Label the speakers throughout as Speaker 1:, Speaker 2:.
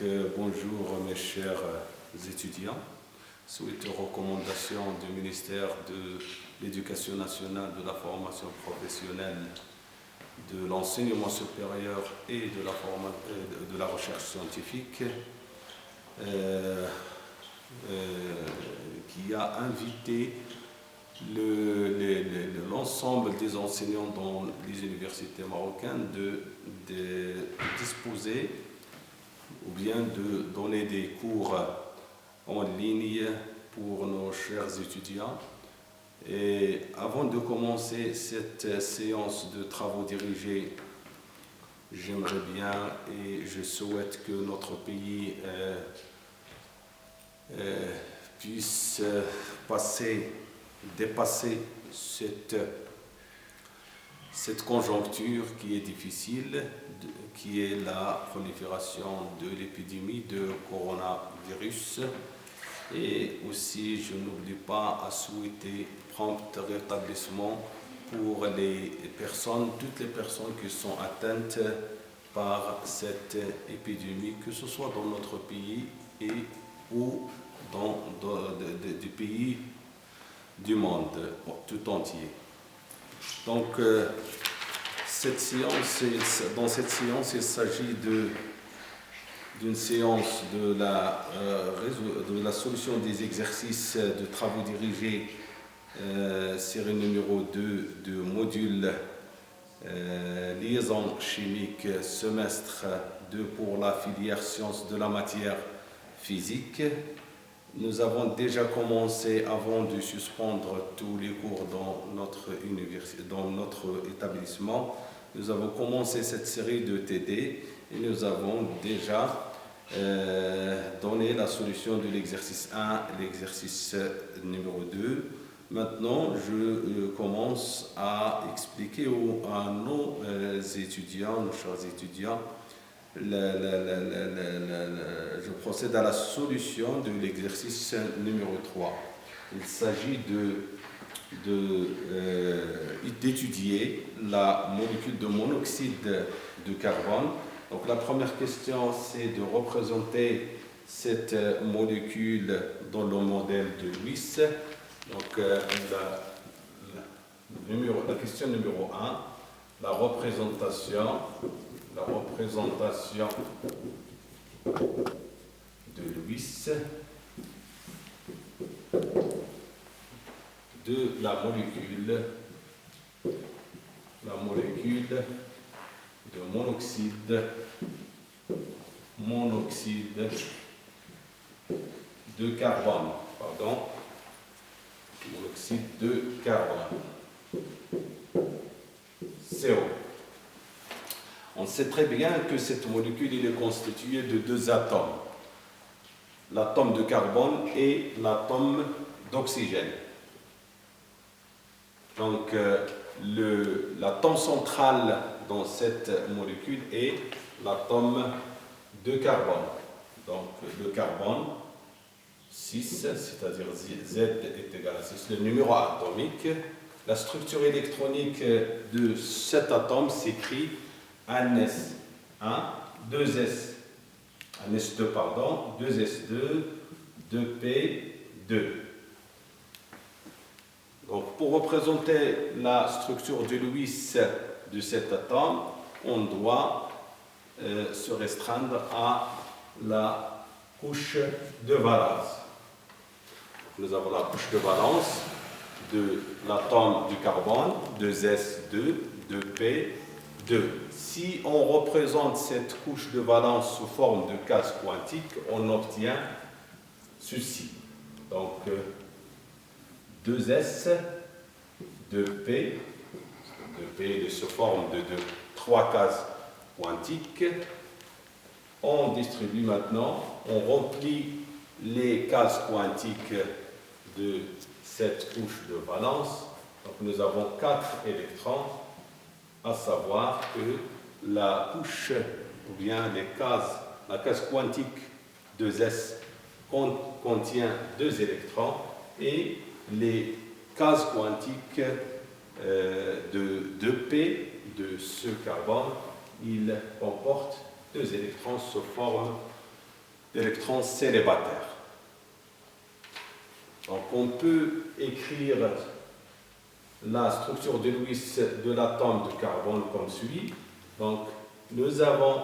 Speaker 1: Bonjour mes chers étudiants. Suite aux recommandations du ministère de l'Éducation nationale, de la formation professionnelle, de l'enseignement supérieur et de la recherche scientifique, qui a invité l'ensemble des enseignants dans les universités marocaines de disposer ou bien de donner des cours en ligne pour nos chers étudiants. Et avant de commencer cette séance de travaux dirigés, j'aimerais bien et je souhaite que notre pays puisse dépasser cette conjoncture qui est difficile, qui est la prolifération de l'épidémie de coronavirus. Et aussi, je n'oublie pas à souhaiter prompt rétablissement pour toutes les personnes qui sont atteintes par cette épidémie, que ce soit dans notre pays ou dans des pays du monde tout entier. Donc, dans cette séance, il s'agit d'une séance de la solution des exercices de travaux dirigés, série numéro 2 de module liaison chimique, semestre 2 pour la filière sciences de la matière physique. Nous avons déjà commencé, avant de suspendre tous les cours dans notre établissement, nous avons commencé cette série de TD et nous avons déjà donné la solution de l'exercice 1 et l'exercice numéro 2. Maintenant, je commence à expliquer à nos étudiants, nos chers étudiants, je procède à la solution de l'exercice numéro 3. Il s'agit d'étudier la molécule de monoxyde de carbone. Donc la première question, c'est de représenter cette molécule dans le modèle de Lewis. Donc la question numéro 1, la représentation de Lewis de la molécule de monoxyde de carbone, monoxyde de carbone, CO. On sait très bien que cette molécule est constituée de deux atomes, l'atome de carbone et l'atome d'oxygène. Donc, l'atome central dans cette molécule est l'atome de carbone. Donc, le carbone 6, c'est-à-dire Z est égal à 6, le numéro atomique. La structure électronique de cet atome s'écrit 1s1, 2s, 1s2, 2s2, 2p2. Donc, pour représenter la structure de Lewis de cet atome, on doit se restreindre à la couche de valence. Nous avons la couche de valence de l'atome du carbone, 2s2, 2p2. Si on représente cette couche de valence sous forme de case quantique, on obtient ceci. Donc, 2s, 2p, 2p sous forme de 3 cases quantiques. On distribue maintenant, on remplit les cases quantiques de cette couche de valence. Donc, nous avons 4 électrons, à savoir que la couche, ou bien la case quantique 2s contient 2 électrons et les cases quantiques de 2p de ce carbone, il comporte 2 électrons sous forme d'électrons célibataires. Donc on peut écrire la structure de Lewis de l'atome de carbone comme suit. Donc nous avons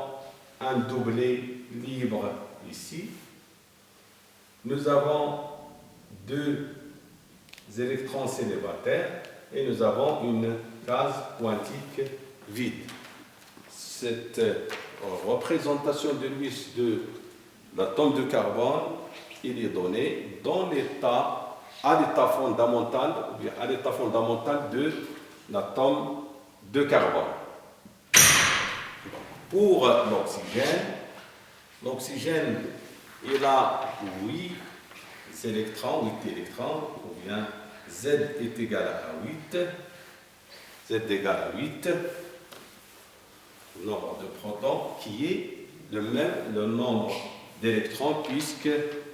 Speaker 1: un doublet libre ici. Nous avons deux électrons célibataires et nous avons une case quantique vide. Cette représentation de Lewis de l'atome de carbone, il est donné dans à l'état fondamental, ou bien à l'état fondamental de l'atome de carbone. Pour l'oxygène, il a 8 électrons, ou bien Z est égal à 8, Z égale à 8, le nombre de protons qui est le nombre d'électrons, puisque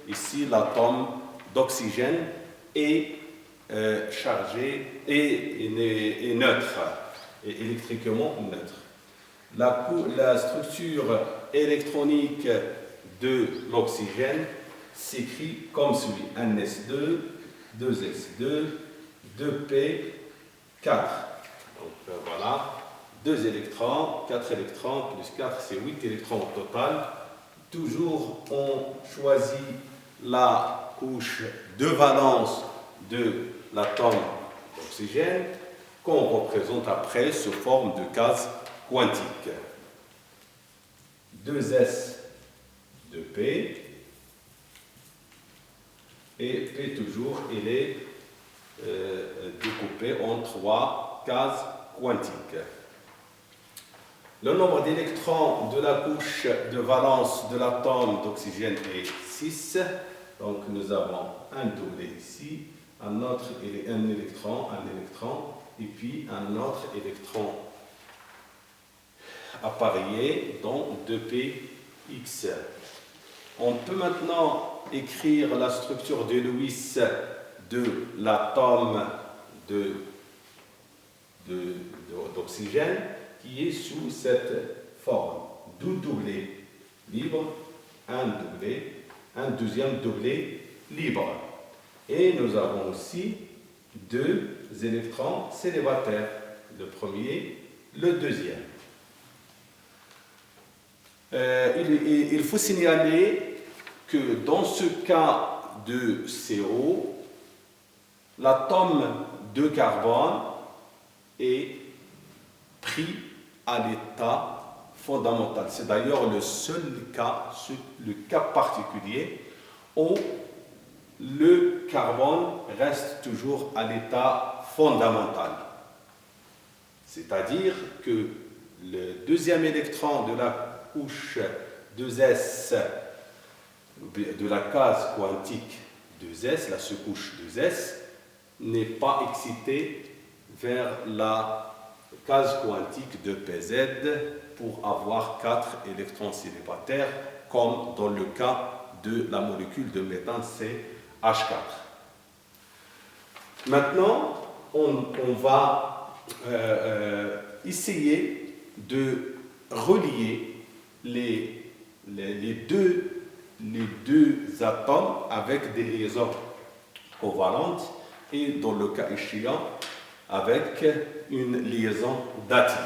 Speaker 1: ici l'atome d'oxygène est chargé et est neutre, et électriquement neutre. La structure électronique de l'oxygène s'écrit comme suit: 1s2, 2s2, 2p4. Donc voilà, 2 électrons, 4 électrons, plus 4, c'est 8 électrons au total. Toujours, on choisit la couche de valence de l'atome d'oxygène qu'on représente après sous forme de case quantique. 2s, 2p, et P toujours, il est découpé en 3 cases quantiques. Le nombre d'électrons de la couche de valence de l'atome d'oxygène est 6. Donc nous avons un doublet ici, un électron, et puis un autre électron appareillé, donc 2px. On peut maintenant écrire la structure de Lewis de l'atome d'oxygène qui est sous cette forme. 2 doublets libres, un deuxième doublet libre. Et nous avons aussi 2 électrons célibataires, le premier, le deuxième. Il faut signaler que dans ce cas de CO, l'atome de carbone est pris à l'état fondamental. C'est d'ailleurs le seul cas, le cas particulier où le carbone reste toujours à l'état fondamental. C'est-à-dire que le deuxième électron de la couche 2s de la case quantique 2s, la sous-couche 2s, n'est pas excité vers la case quantique de Pz pour avoir 4 électrons célibataires, comme dans le cas de la molécule de méthane CH4. Maintenant, on va essayer de relier les deux atomes avec des liaisons covalentes et dans le cas échéant avec une liaison dative.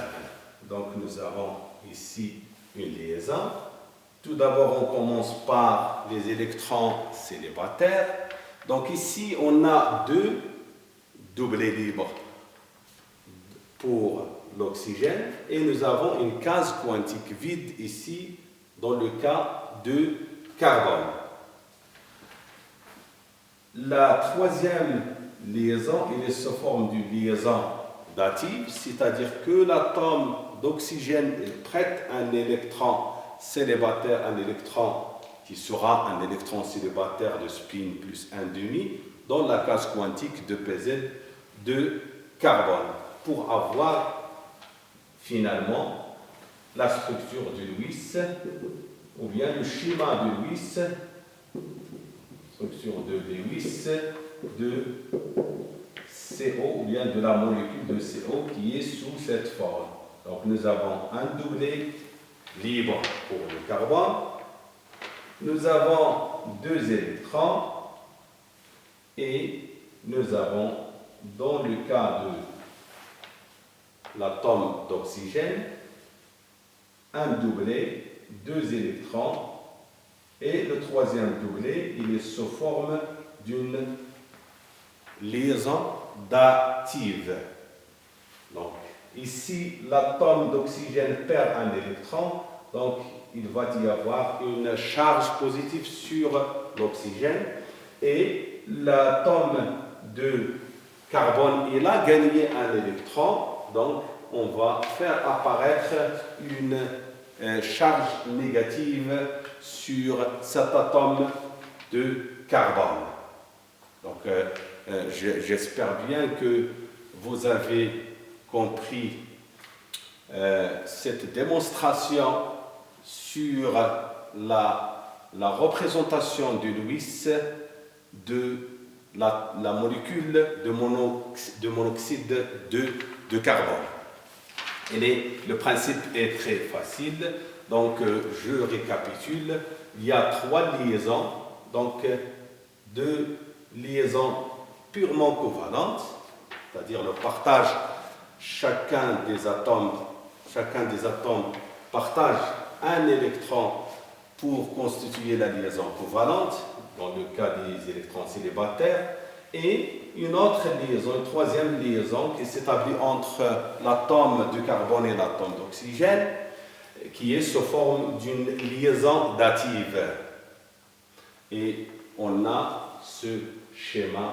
Speaker 1: Donc nous avons ici une liaison. Tout d'abord on commence par les électrons célibataires. Donc ici on a 2 doublets libres pour l'oxygène et nous avons une case quantique vide ici dans le cas de carbone. La troisième liaison est sous forme d'une liaison dative, c'est-à-dire que l'atome d'oxygène prête un électron célibataire, un électron qui sera un électron célibataire de spin plus 1,5 dans la case quantique de Pz de carbone pour avoir finalement la structure de Lewis ou bien le schéma de Lewis, structure de Lewis de CO ou bien de la molécule de CO qui est sous cette forme. Donc nous avons un doublet libre pour le carbone nous avons 2 électrons et nous avons, dans le cas de l'atome d'oxygène, un doublet, 2 électrons, et le troisième doublet, il est sous forme d'une liaison dative. Donc, ici, l'atome d'oxygène perd un électron, donc il va y avoir une charge positive sur l'oxygène, et l'atome de carbone, il a gagné un électron, donc on va faire apparaître une charge négative sur cet atome de carbone. Donc, j'espère bien que vous avez compris cette démonstration sur la représentation de Lewis de la molécule de monoxyde de carbone. Le principe est très facile, donc je récapitule. Il y a 3 liaisons, donc 2 liaisons purement covalentes, c'est-à-dire le partage, chacun des atomes partage un électron pour constituer la liaison covalente, dans le cas des électrons célibataires, et une autre liaison, une troisième liaison qui s'établit entre l'atome de carbone et l'atome d'oxygène, qui est sous forme d'une liaison dative. Et on a ce schéma-là.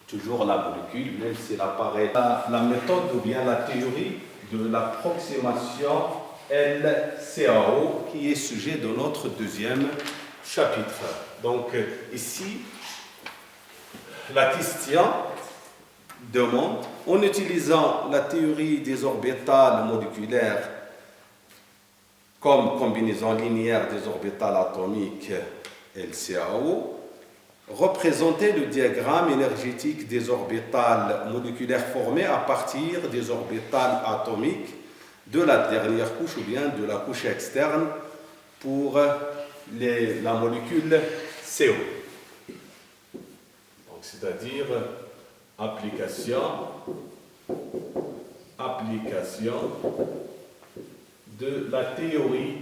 Speaker 1: Toujours la molécule, même s'il apparaît la méthode ou bien la théorie de l'approximation LCAO, qui est sujet de notre deuxième chapitre. Donc ici, la question demande, en utilisant la théorie des orbitales moléculaires comme combinaison linéaire des orbitales atomiques LCAO, représenter le diagramme énergétique des orbitales moléculaires formées à partir des orbitales atomiques de la dernière couche ou bien de la couche externe pour la molécule CO. C'est-à-dire application de la théorie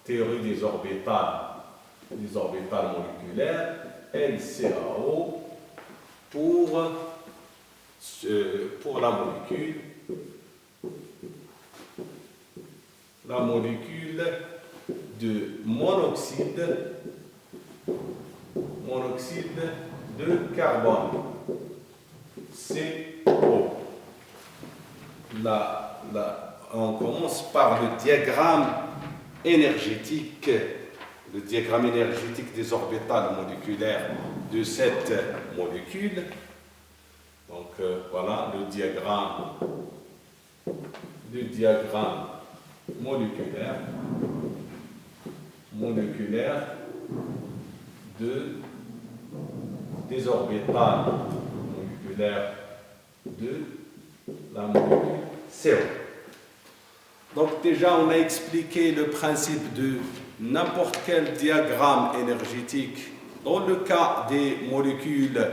Speaker 1: théorie des orbitales moléculaires, LCAO, pour la molécule de monoxyde de carbone, CO. On commence par le diagramme énergétique des orbitales moléculaires de cette molécule. Donc voilà le diagramme moléculaire des orbitales moléculaires de la molécule CO. Donc déjà, on a expliqué le principe de n'importe quel diagramme énergétique dans le cas des molécules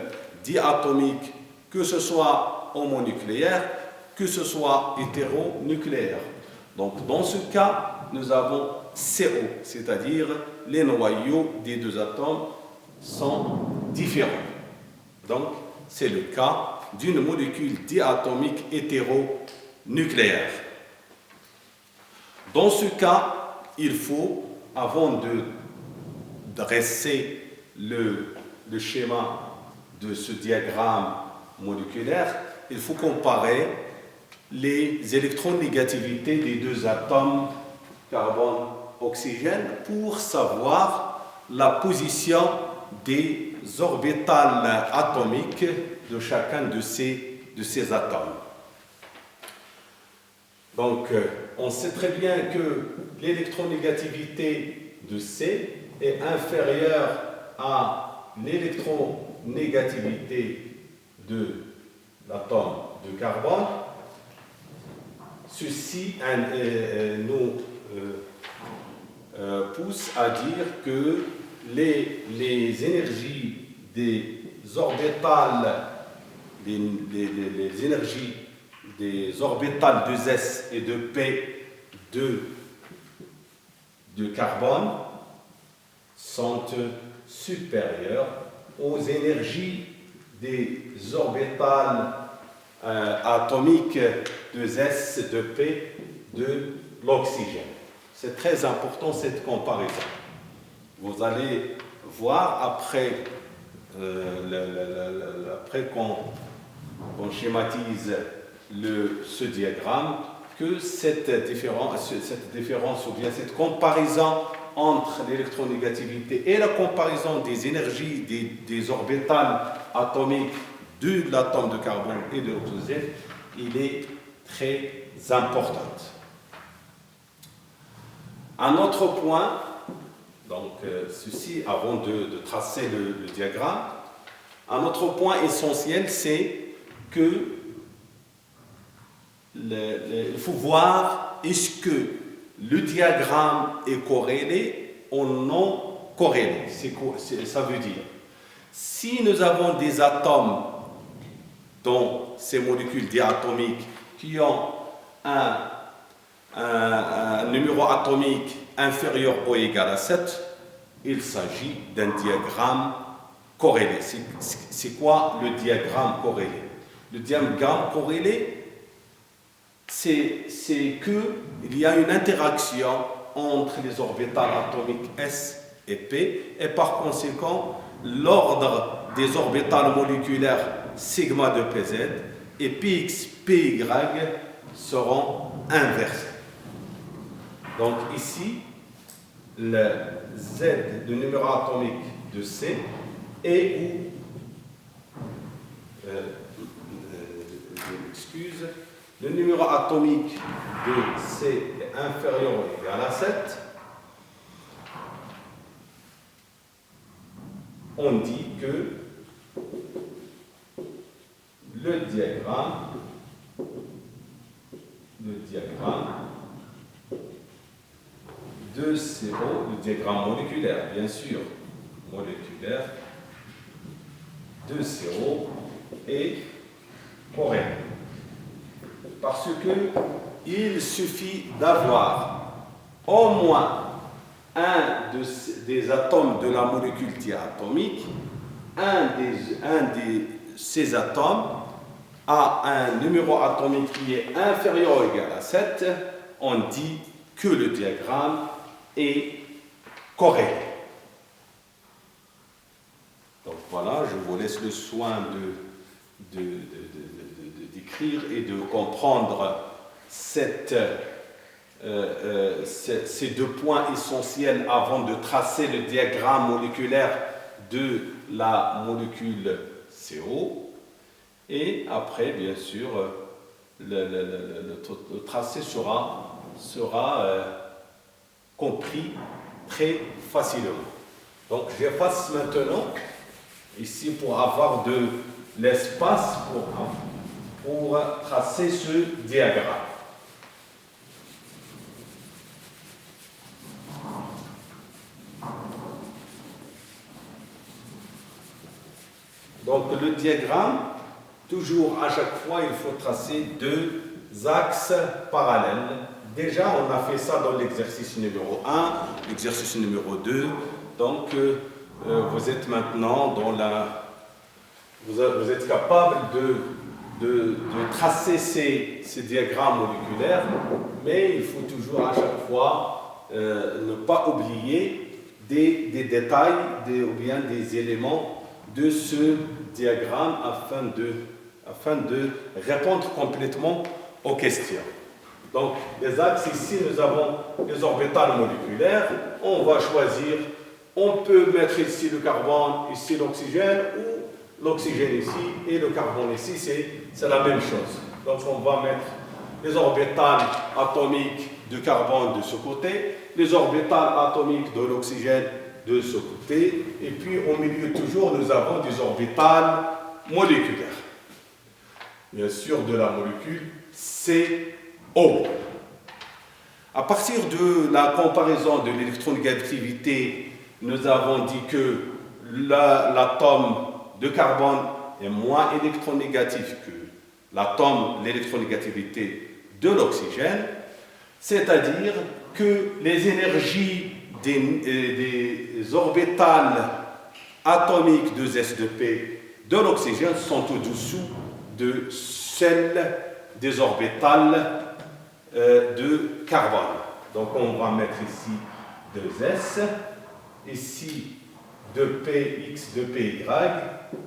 Speaker 1: diatomiques, que ce soit homonucléaire, que ce soit hétéronucléaire. Donc dans ce cas, nous avons CO, c'est-à-dire les noyaux des 2 atomes sont différents. Donc c'est le cas d'une molécule diatomique hétéronucléaire. Dans ce cas, il faut, avant de dresser le schéma de ce diagramme moléculaire, il faut comparer les électronégativités des 2 atomes carbone-oxygène pour savoir la position des orbitales atomiques de chacun de ces atomes. Donc, on sait très bien que l'électronégativité de C est inférieure à l'électronégativité de l'atome de carbone, ceci nous pousse à dire que les énergies des orbitales, les énergies des orbitales 2s et de P de carbone sont supérieures aux énergies des orbitales atomiques 2s de P de l'oxygène. C'est très important cette comparaison. Vous allez voir après qu'on schématise ce diagramme que cette différence ou bien cette comparaison entre l'électronégativité et la comparaison des énergies des orbitales atomiques de l'atome de carbone et de l'oxygène, il est très importante. Un autre point, donc ceci avant de tracer le diagramme, un autre point essentiel, c'est que il faut voir est-ce que le diagramme est corrélé ou non corrélé. Ça veut dire, si nous avons des atomes dans ces molécules diatomiques qui ont un numéro atomique inférieur ou égal à 7, il s'agit d'un diagramme corrélé. C'est quoi le diagramme corrélé? Le diagramme corrélé, c'est qu'il y a une interaction entre les orbitales atomiques S et P, et par conséquent, l'ordre des orbitales moléculaires sigma de Pz et Px, Py seront inversés. Donc ici, le Z, le numéro atomique de C, le numéro atomique de C est inférieur ou égal à 7, on dit que le diagramme de CO, le diagramme moléculaire, bien sûr, moléculaire de CO est correct. Parce qu'il suffit d'avoir au moins un des atomes de la molécule diatomique, ces atomes a un numéro atomique qui est inférieur ou égal à 7, on dit que le diagramme est correct. Donc voilà, je vous laisse le soin d'écrire et de comprendre ces deux points essentiels avant de tracer le diagramme moléculaire de la molécule CO. Et après, bien sûr, le tracé sera compris très facilement. Donc, j'efface maintenant ici pour avoir de l'espace pour tracer ce diagramme. Donc, le diagramme, toujours à chaque fois, il faut tracer deux axes parallèles. Déjà, on a fait ça dans l'exercice numéro 1, l'exercice numéro 2. Donc, vous êtes maintenant vous êtes capable de tracer ces diagrammes moléculaires, mais il faut toujours à chaque fois ne pas oublier des détails ou bien des éléments de ce diagramme afin de répondre complètement aux questions. Donc, les axes ici, nous avons les orbitales moléculaires. On va choisir, on peut mettre ici le carbone, ici l'oxygène, ou l'oxygène ici et le carbone ici, c'est la même chose. Donc, on va mettre les orbitales atomiques de carbone de ce côté, les orbitales atomiques de l'oxygène de ce côté, et puis au milieu toujours, nous avons des orbitales moléculaires. Bien sûr, de la molécule C O. À partir de la comparaison de l'électronégativité, nous avons dit que l'atome de carbone est moins électronégatif que l'électronégativité de l'oxygène, c'est-à-dire que les énergies des orbitales atomiques de S de P de l'oxygène sont au-dessous de celles des orbitales de carbone. Donc on va mettre ici 2S, ici 2px, 2py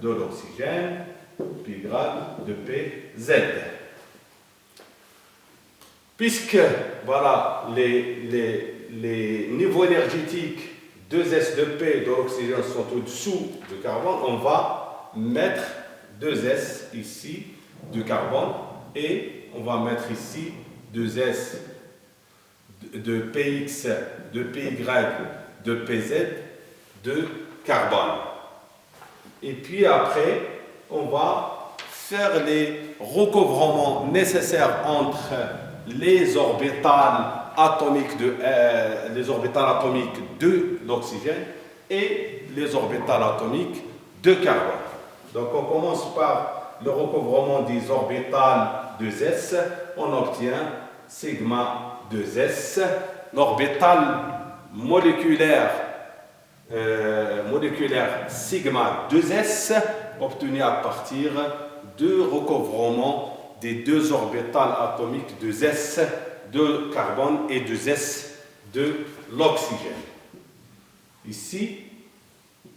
Speaker 1: de l'oxygène, py, 2pz. Puisque voilà, les niveaux énergétiques 2S de P de l'oxygène sont au-dessous de carbone, on va mettre 2S ici de carbone et on va mettre ici 2S de Px, de Py, de Pz de carbone. Et puis après, on va faire les recouvrements nécessaires entre les orbitales atomiques de l'oxygène et les orbitales atomiques de carbone. Donc on commence par le recouvrement des orbitales 2s, on obtient sigma 2s, l'orbital moléculaire sigma 2s obtenu à partir de recouvrement des deux orbitales atomiques 2s de carbone et 2s de l'oxygène. Ici,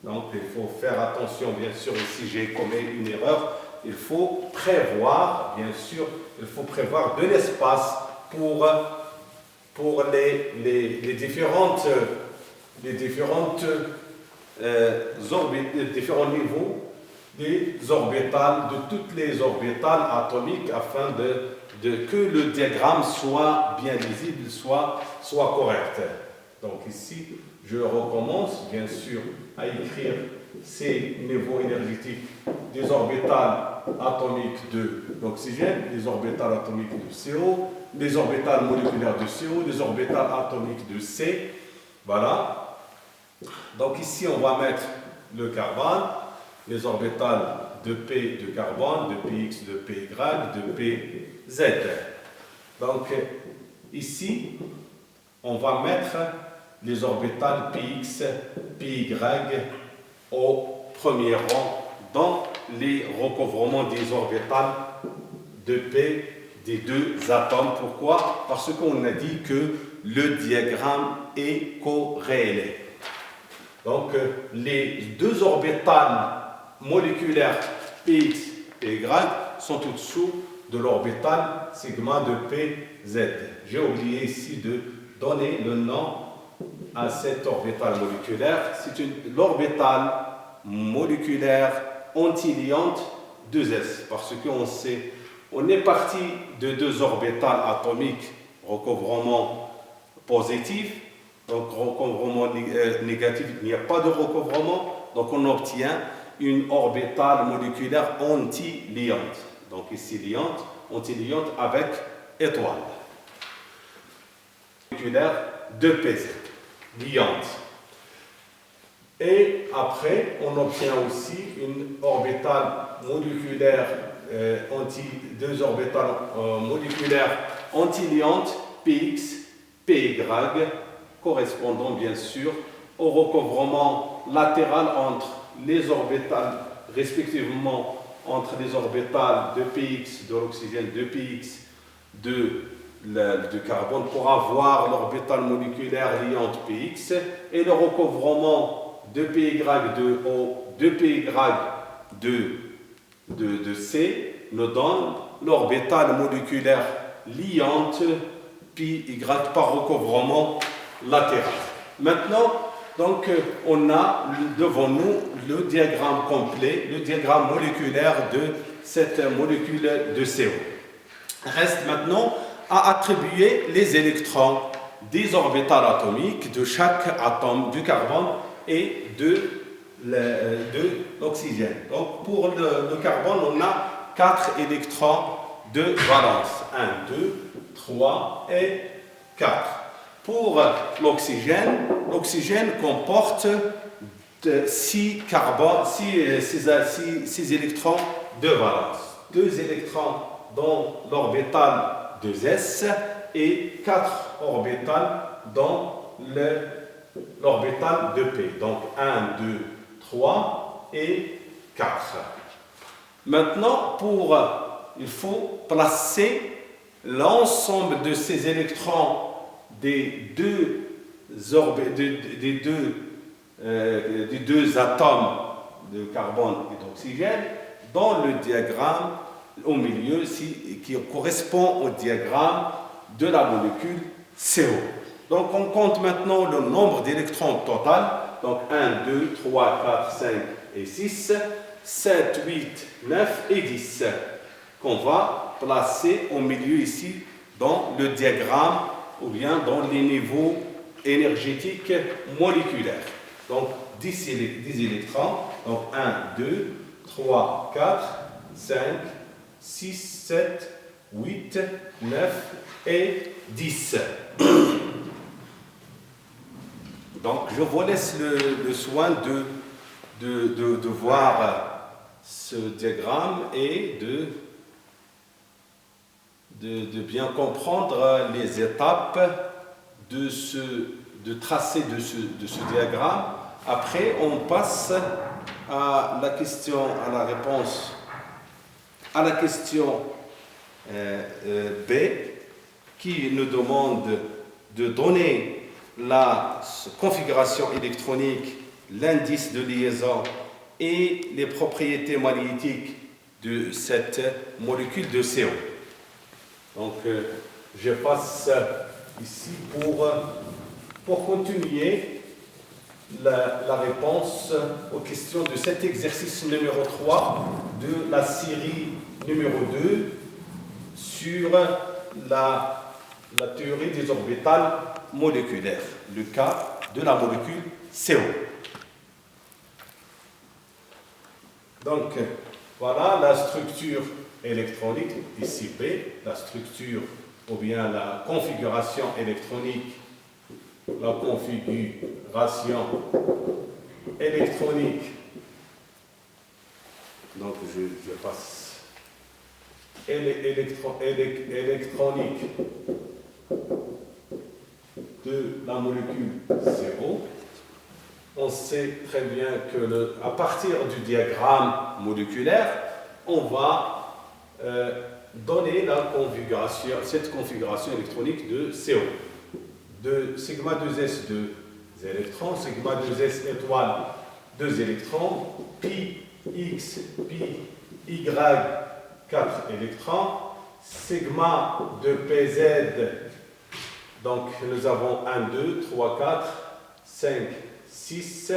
Speaker 1: donc il faut faire attention, bien sûr, ici j'ai commis une erreur, il faut prévoir, bien sûr, il faut prévoir de l'espace pour les différents niveaux des orbitales, de toutes les orbitales atomiques, afin que le diagramme soit bien lisible, soit correct. Donc ici, je recommence bien sûr à écrire ces niveaux énergétiques des orbitales atomiques de l'oxygène, des orbitales atomiques de CO, des orbitales moléculaires de CO, des orbitales atomiques de C. Voilà. Donc ici, on va mettre le carbone, les orbitales de P de carbone, de Px, de Py, de Pz. Donc ici, on va mettre les orbitales Px, Py au premier rang dans les recouvrements des orbitales de P des deux atomes. Pourquoi? Parce qu'on a dit que le diagramme est corrélé. Donc les deux orbitales moléculaires Px et Y sont au-dessous de l'orbital sigma de Pz. J'ai oublié ici de donner le nom à cette orbitale moléculaire. C'est l'orbitale moléculaire anti-liante 2s, parce qu'on sait, on est parti de deux orbitales atomiques recouvrement positif, donc recouvrement négatif, il n'y a pas de recouvrement, donc on obtient une orbitale moléculaire anti-liante. Donc ici liante, anti-liante avec étoile. Moléculaire de Pz, liante. Et après, on obtient aussi une orbitale moléculaire deux orbitales moléculaires anti-liantes Px, Py, correspondant bien sûr au recouvrement latéral entre les orbitales, respectivement entre les orbitales de Px de l'oxygène, de Px de carbone, pour avoir l'orbitale moléculaire liante Px, et le recouvrement de Py de O, de Py de C nous donne l'orbitale moléculaire liante Py par recouvrement latéral. Maintenant, donc, on a devant nous le diagramme complet, le diagramme moléculaire de cette molécule de CO. Reste maintenant à attribuer les électrons des orbitales atomiques de chaque atome du carbone et de l'oxygène. Donc, pour le carbone, on a 4 électrons de valence. 1, 2, 3 et 4. Pour l'oxygène, l'oxygène comporte 6 électrons de valence. 2 électrons dans l'orbital 2s et 4 orbitales dans l'orbital 2p. Donc 1, 2, 3 et 4. Maintenant, il faut placer l'ensemble de ces électrons des deux atomes de carbone et d'oxygène dans le diagramme au milieu qui correspond au diagramme de la molécule CO. Donc on compte maintenant le nombre d'électrons total. Donc 1, 2, 3, 4, 5 et 6, 7, 8, 9 et 10 qu'on va placer au milieu ici dans le diagramme ou bien dans les niveaux énergétiques moléculaires. Donc 10 électrons, donc 1, 2, 3, 4, 5, 6, 7, 8, 9 et 10. Donc je vous laisse le soin de voir ce diagramme et de bien comprendre les étapes de tracé de ce diagramme. Après, on passe à la question, à la réponse à la question B, qui nous demande de donner la configuration électronique, l'indice de liaison et les propriétés magnétiques de cette molécule de CO. Donc, je passe ici pour continuer la réponse aux questions de cet exercice numéro 3 de la série numéro 2 sur la théorie des orbitales moléculaires, le cas de la molécule CO. Donc, voilà la structure électronique, ici B, la structure ou bien la configuration électronique, la configuration électronique. Donc, je passe électronique de la molécule CO. On sait très bien que à partir du diagramme moléculaire, on va donner cette configuration électronique de CO. De sigma 2s 2 électrons, sigma 2s étoile 2 électrons, pi x, pi y 4 électrons, sigma de pz, donc nous avons 1, 2, 3, 4, 5, 6,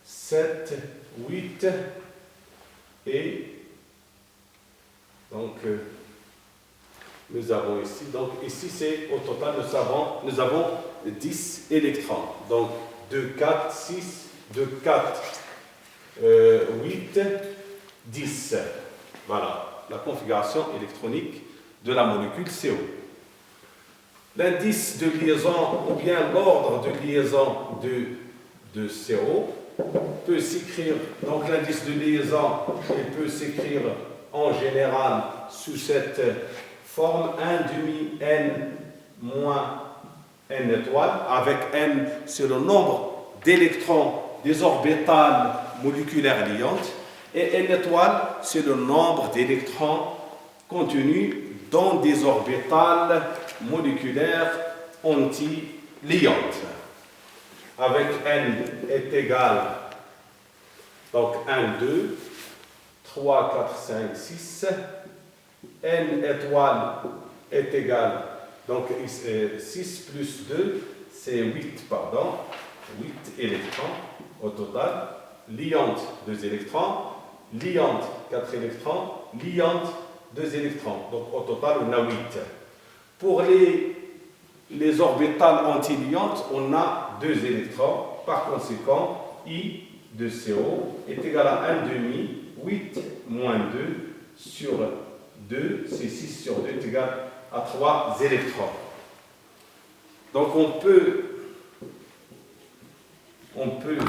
Speaker 1: 7, 8 et donc nous avons ici, donc ici c'est au total nous avons 10 électrons, donc 2, 4, 6, 2, 4, 8, 10. Voilà la configuration électronique de la molécule CO. L'indice de liaison ou bien l'ordre de liaison de CO peut s'écrire, donc l'indice de liaison il peut s'écrire en général sous cette forme 1 demi n moins n étoile, avec n c'est le nombre d'électrons des orbitales moléculaires liantes et n étoile c'est le nombre d'électrons contenus dans des orbitales moléculaires anti-liantes. Avec n est égal, donc 1, 2, 3, 4, 5, 6, n étoile est égal, donc 6 plus 2, c'est 8, pardon, 8 électrons au total, liante 2 électrons, liante 4 électrons, liante 2 électrons, donc au total on a 8. Pour les orbitales antiliantes, on a 2 électrons, par conséquent, I de CO est égal à 1 demi, 8 moins 2 sur 2, c'est 6 sur 2 est égal à 3 électrons. Donc on peut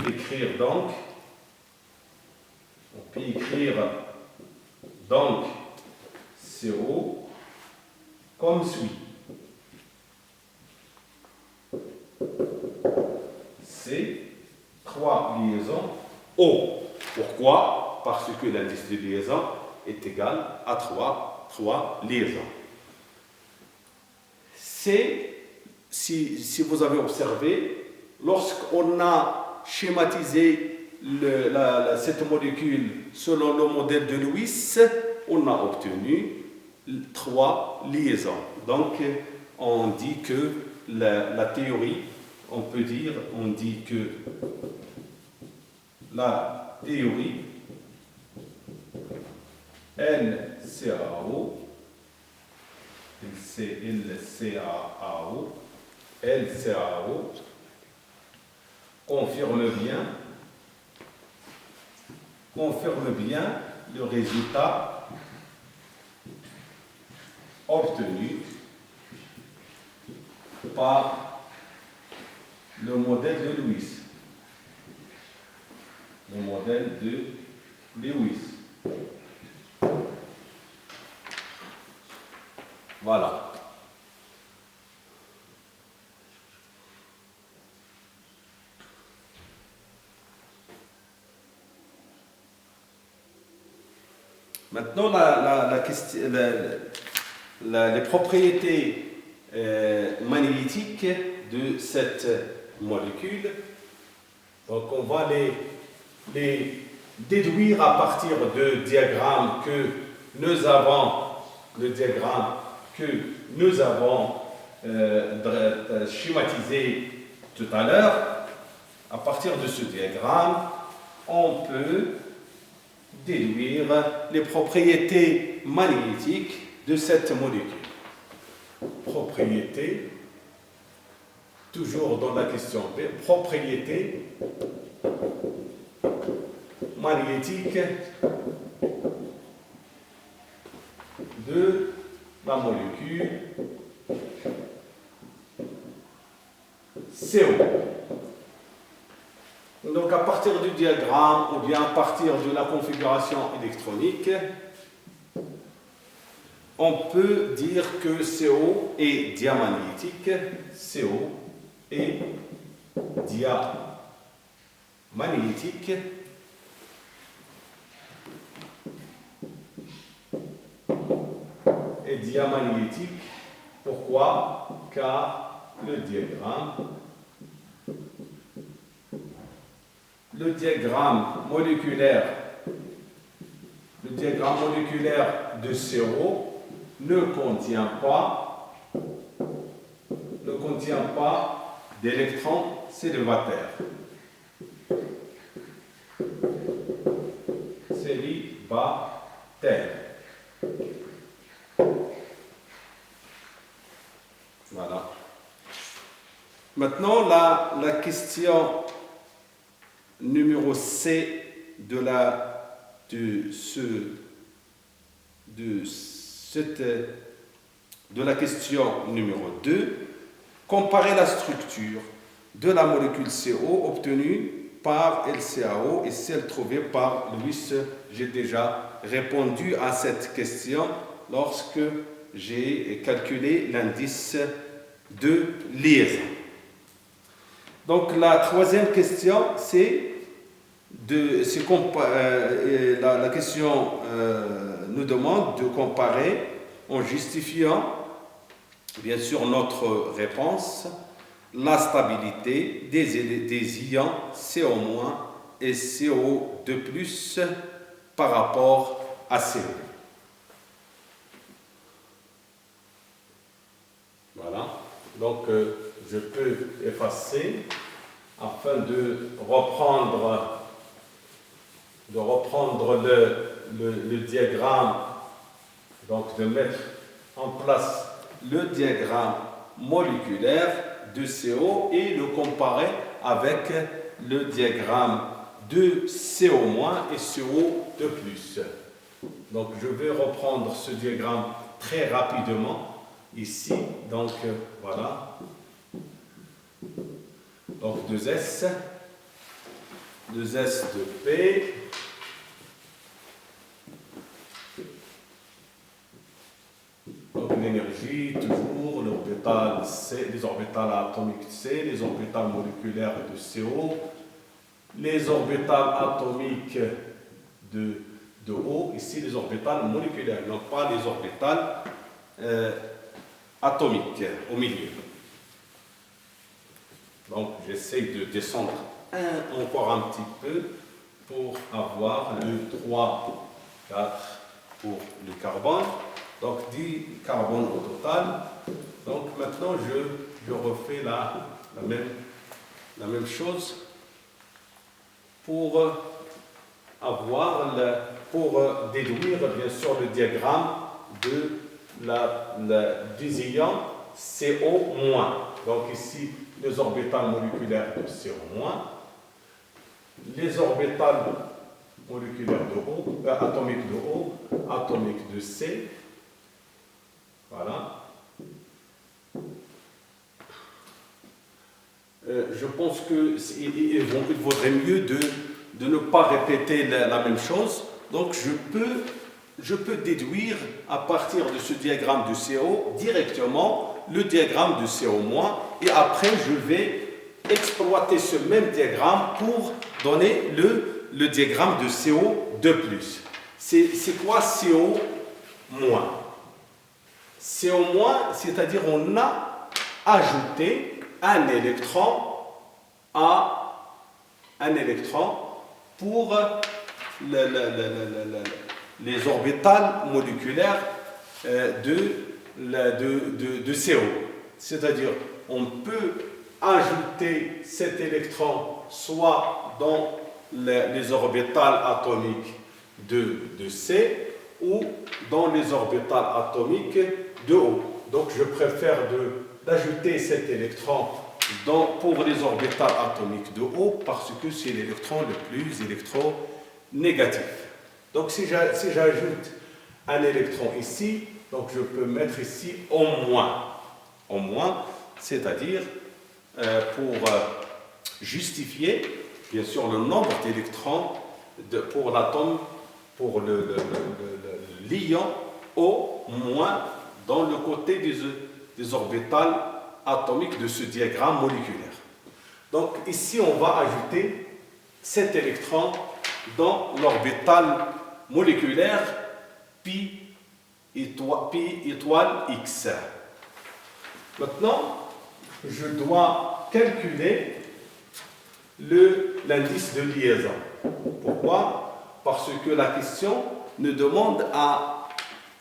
Speaker 1: écrire donc CO comme suit. C'est 3 liaisons O. Pourquoi? Parce que l'indice de liaison est égal à 3 liaisons. Si vous avez observé, lorsqu'on a schématisé cette molécule selon le modèle de Lewis, on a obtenu 3 liaisons. Donc, on dit que la théorie, on dit que la théorie LCAO confirme bien le résultat obtenu par le modèle de Lewis. Le modèle de Lewis. Voilà. Maintenant, les propriétés magnétiques de cette molécule. Donc, on va les déduire à partir du diagramme que nous avons schématisé tout à l'heure. À partir de ce diagramme, on peut déduire les propriétés magnétiques de cette molécule. Propriétés, toujours dans la question B, propriétés magnétiques de la molécule CO. Donc à partir du diagramme ou bien à partir de la configuration électronique, on peut dire que CO est diamagnétique. CO est diamagnétique. Et diamagnétique, pourquoi? Car le diagramme moléculaire de CO ne contient pas d'électrons célibataires. Voilà. Maintenant, la question numéro C de la question numéro 2, comparer la structure de la molécule CO obtenue par LCAO et celle trouvée par Lewis. J'ai déjà répondu à cette question lorsque j'ai calculé l'indice de liaison. Donc la troisième question, c'est la question nous demande de comparer en justifiant bien sûr notre réponse la stabilité des ions CO- et CO2+ par rapport à CO. Voilà, donc je peux effacer afin de reprendre le diagramme, donc de mettre en place le diagramme moléculaire de CO et le comparer avec le diagramme de CO- et CO2+. Donc je vais reprendre ce diagramme très rapidement ici. Donc voilà. Donc 2s. 2s de P. Donc l'énergie, toujours l'orbital C, les orbitales atomiques de C, les orbitales moléculaires de CO, les orbitales atomiques de O, ici les orbitales moléculaires, non pas les orbitales atomiques au milieu. Donc j'essaie de descendre encore un petit peu pour avoir le 3, 4 pour le carbone. Donc 10 carbone au total. Donc maintenant je refais la même chose pour déduire bien sûr le diagramme de la désignant CO-. Donc ici les orbitales moléculaires de CO-, les orbitales moléculaires de O, atomiques de O, atomiques de C. Voilà. Je pense qu'il vaudrait mieux de ne pas répéter la même chose. Donc je peux déduire à partir de ce diagramme de CO directement le diagramme de CO-, et après je vais exploiter ce même diagramme pour donner le diagramme de CO2+. C'est quoi CO-? CO-, c'est-à-dire on a ajouté un électron à un électron pour les orbitales moléculaires de CO. C'est-à-dire on peut ajouter cet électron soit dans les orbitales atomiques de C ou dans les orbitales atomiques de O. Donc je préfère d'ajouter cet électron pour les orbitales atomiques de O parce que c'est l'électron le plus électronégatif. Donc si j'ajoute un électron ici, donc je peux mettre ici au moins, c'est-à-dire pour justifier bien sûr le nombre d'électrons pour l'atome, pour l'ion O- dans le côté des orbitales atomiques de ce diagramme moléculaire. Donc ici on va ajouter cet électron dans l'orbitale moléculaire pi étoile X. Maintenant, je dois calculer l'indice de liaison. Pourquoi? Parce que la question nous demande à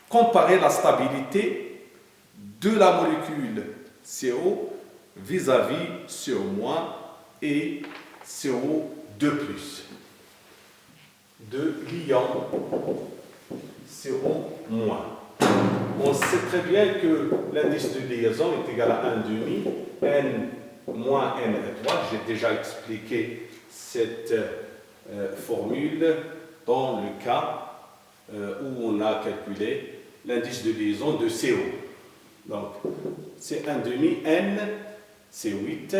Speaker 1: comparer la stabilité de la molécule CO vis-à-vis CO- et CO2+, de l'ion CO-. On sait très bien que l'indice de liaison est égal à 1,5 n moins n étoile. J'ai déjà expliqué cette formule dans le cas où on a calculé l'indice de liaison de CO. Donc, c'est 1,5 n, c'est 8,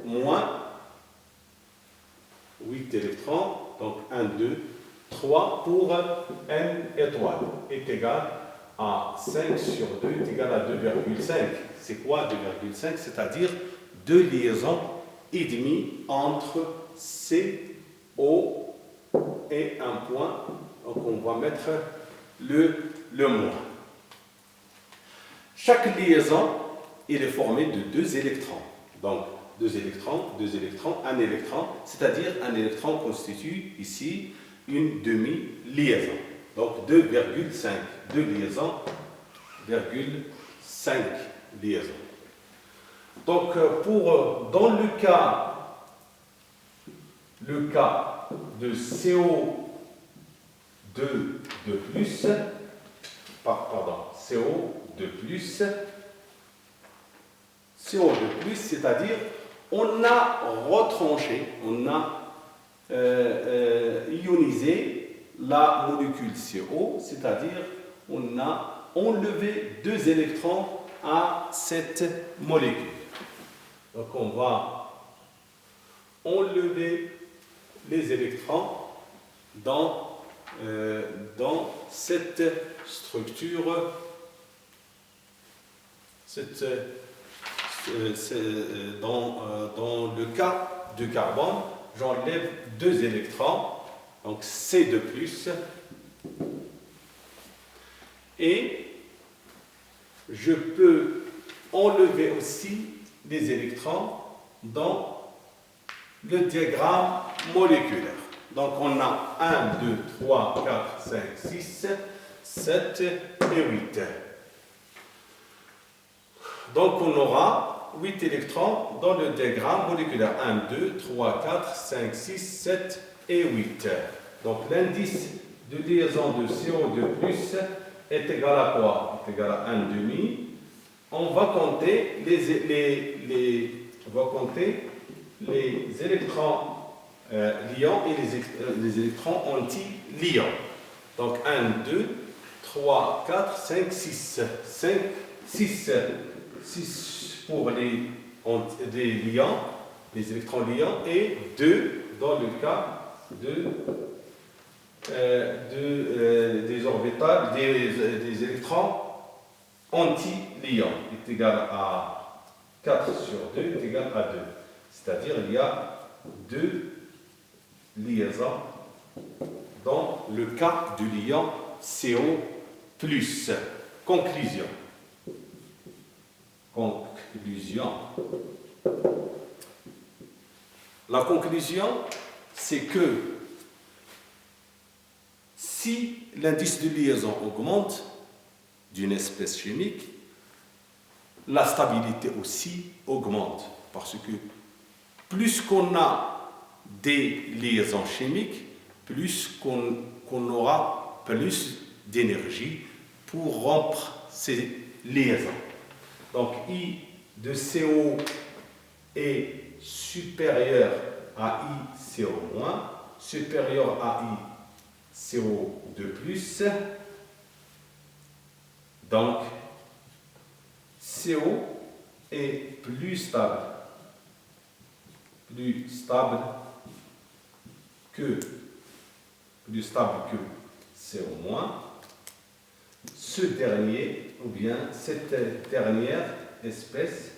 Speaker 1: moins 8 électrons, donc 1, 2, 3 pour n étoile est égal à 5 sur 2 est égal à 2,5. C'est quoi 2,5? C'est-à-dire 2 liaisons et demi entre CO et un point. Donc on va mettre le moins. Chaque liaison est formée de 2 électrons. Donc 2 électrons, 2 électrons, un électron, c'est-à-dire un électron constitue ici une demi-liaison. Donc 2,5. 2 liaisons, 5 liaisons. Donc dans le cas de CO2 de plus, CO2+, c'est-à-dire on a retranché, on a ionisé la molécule CO, c'est-à-dire on a enlevé 2 électrons à cette molécule. Donc on va enlever les électrons dans cette structure, dans le cas du carbone, j'enlève 2 électrons, donc C2+, et je peux enlever aussi les électrons dans le diagramme moléculaire. Donc on a 1, 2, 3, 4, 5, 6, 7 et 8. Donc on aura 8 électrons dans le diagramme moléculaire. 1, 2, 3, 4, 5, 6, 7 et 8. Donc l'indice de liaison de CO2+ est égal à quoi? Est égal à 1,5. On va compter les électrons liants et les électrons anti-liants. Donc 1, 2, 3, 4, 5, 6. 6 pour les liants, les électrons liants, et 2 dans le cas des orbitales, des électrons anti-liants, est égal à 4 sur 2 est égal à 2. C'est-à-dire il y a 2 liaisons dans le cas du liant CO+. Conclusion. La conclusion, c'est que si l'indice de liaison augmente d'une espèce chimique, la stabilité aussi augmente. Parce que plus qu'on a des liaisons chimiques, plus qu'on aura plus d'énergie pour rompre ces liaisons. Donc I de CO est supérieur à I CO-, supérieur à I CO2+. Donc CO est plus stable que CO-. Ce dernier, ou bien cette dernière espèce,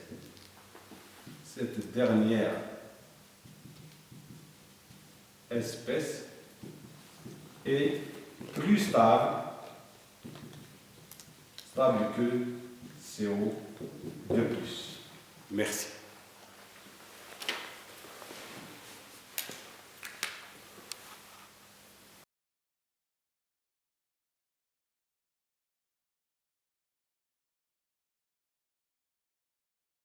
Speaker 1: est plus stable que CO2+. Merci.